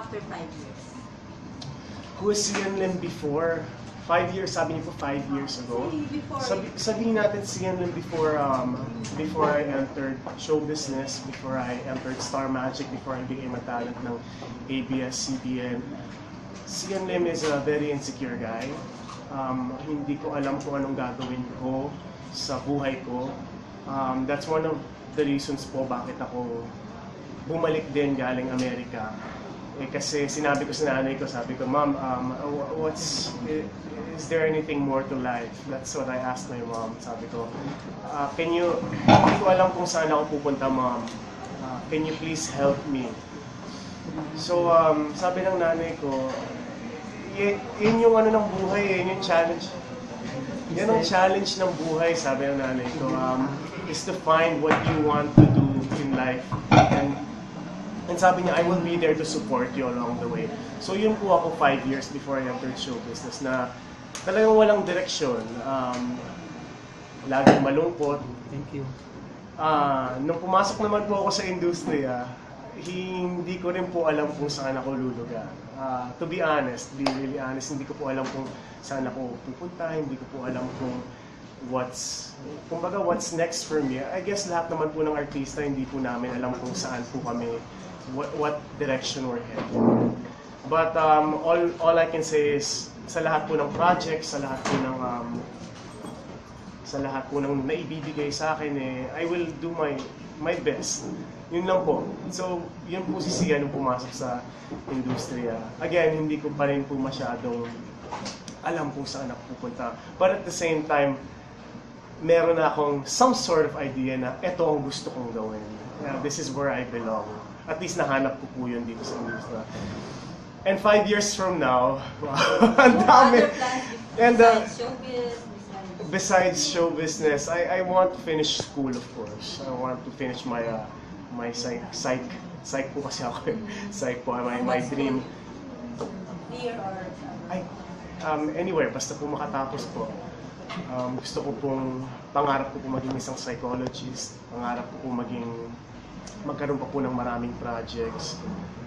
after 5 years? Who is Sian Lim before? 5 years, sabi niyo po 5 years ago. Sabihin natin Sian Lim before I entered show business, before I entered Star Magic, before I became a talent ng ABS-CBN. Sian Lim is a very insecure guy. Hindi ko alam kung anong gagawin ko sa buhay ko. That's one of the reasons po bakit ako bumalik din galing Amerika. Kasi sinabi ko sa nanay ko, sabi ko, Mom, is there anything more to life? That's what I asked my mom. Sabi ko, hindi ko alam kung saan ako pupunta, Mom. Can you please help me? So, sabi ng nanay ko, yun yung ano ng buhay, yun yung challenge. Yan ang challenge ng buhay, sabi ng nanay ko, is to find what you want to do in life. And sabi niya, I will be there to support you along the way. So yun po ako 5 years before I entered show business na talagang walang direksyon. Laging malungkot. Thank you. Nung pumasok naman po ako sa industriya, hindi ko rin po alam kung saan ako lulugar. To be really honest, hindi ko po alam kung saan ako pupunta, hindi ko po alam kung what's next for me. I guess lahat naman po ng artista, hindi po namin alam kung saan po kami, what direction we're heading. But all I can say is, sa lahat po ng projects, sa lahat po ng naibibigay sa akin, I will do my best. Yun lang po. So, yun po si Sia nung pumasok sa industriya. Again, hindi ko pa rin po masyadong alam kung saan ako pupunta. But at the same time, meron na akong some sort of idea na ito ang gusto kong gawin. This is where I belong. At least nahanap ko po yun dito sa industriya. And 5 years from now, ang dami. And besides show business, I want to finish school, of course. I want to finish my psych po kasi ako. Psych po, my dream. Here or Anywhere, basta po makatapos po. Gusto ko pong, pangarap ko po maging isang psychologist. Pangarap ko po magkaroon pa po ng maraming projects.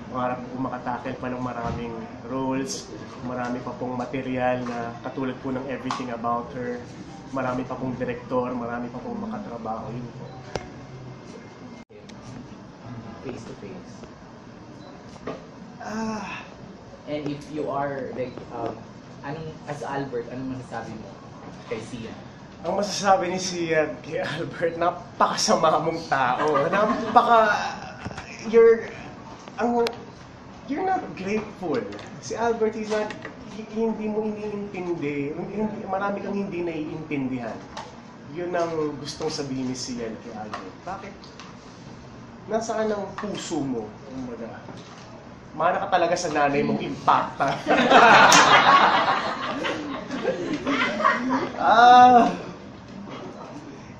Pangarap ko po makatakel pa ng maraming roles. Marami pa pong material na katulad po ng Everything About Her. Marami pa pong direktor, marami pa pong makatrabaho. Yun po. Face to face. And if you are like, as Albert, anong masasabi mo kay Sia? Ang masasabi ni Sia kay Albert, napakasama mong tao. You're not grateful. Si Albert, hindi mo iniintindi. Marami kang hindi naiintindihan. Yun ang gustong sabihin ni Sia kay Albert. Bakit? Nasaan ang puso mo? Mana ka talaga sa nanay mong impacta.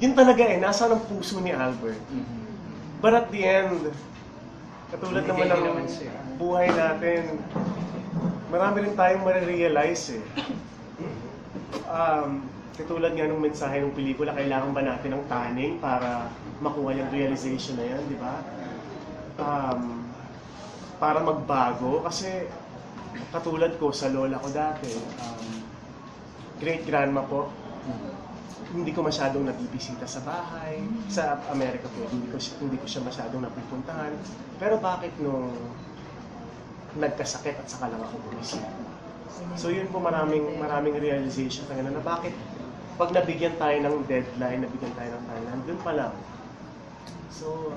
Yun talaga nasaan ang puso ni Albert. But at the end, katulad naman ng buhay natin, marami rin tayong marirealize Katulad nga ng mensahe ng pelikula, kailangan ba natin ng taning para makuha yung realization na yan, di ba? Para magbago, kasi katulad ko sa lola ko dati, great grandma po, hindi ko masyadong nabibisita sa bahay. Sa Amerika po, hindi ko siya masyadong napupuntahan. Pero bakit nung nagkasakit at saka lang ako bumisita? So yun po, maraming realization na bakit pag nabigyan tayo ng deadline, nabigyan tayo ng timeline, dun pa lang. So,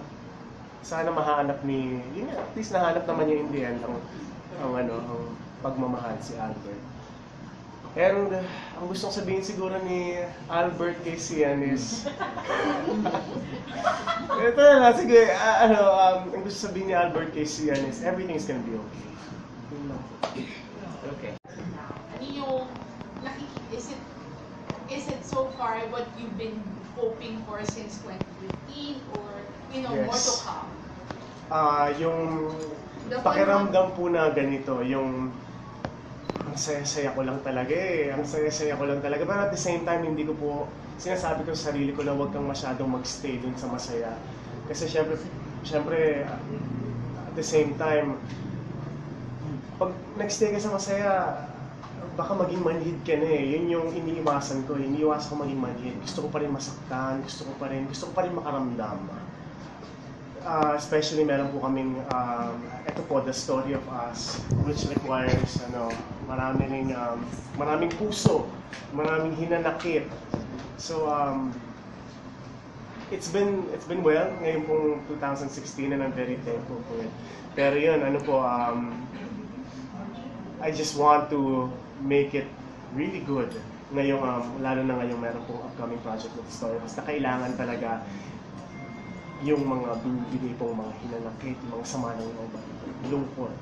sana mahanap at least nahanap naman niya in the end ang pagmamahal si Albert. And ang gustong sabihin siguro ni Albert kay Sian is ito na siguro, ang gusto sabihin ni Albert kay Sian is everything's gonna be okay. Okay. Is it so far what you've been hoping for since 2015 or more to come? Yung pakiramdam po na ganito, yung ang saya-saya ko lang talaga Ang saya-saya ko lang talaga. Pero at the same time, hindi ko po sinasabi ko sa sarili ko na huwag kang masyadong magstay dun sa masaya. Kasi syempre at the same time, pag nag-stay ka sa masaya, baka maging manhid ka na eh. Yun yung iniiwasan ko. Iniiwasan ko maging manhid. Gusto ko pa rin masaktan, gusto ko pa rin makaramdam. Especially meron po kaming, ito po, The Story of Us, which requires, maraming puso, maraming hinanakit. So, it's been well, ngayon pong 2016 and I'm very thankful for it. Pero yun, I just want to make it really good. Ngayong, lalo na ngayong meron pong upcoming project with Story. Basta kailangan talaga yung mga binibigay pong mga hinanakit, yung mga sama ng loob, lungkot.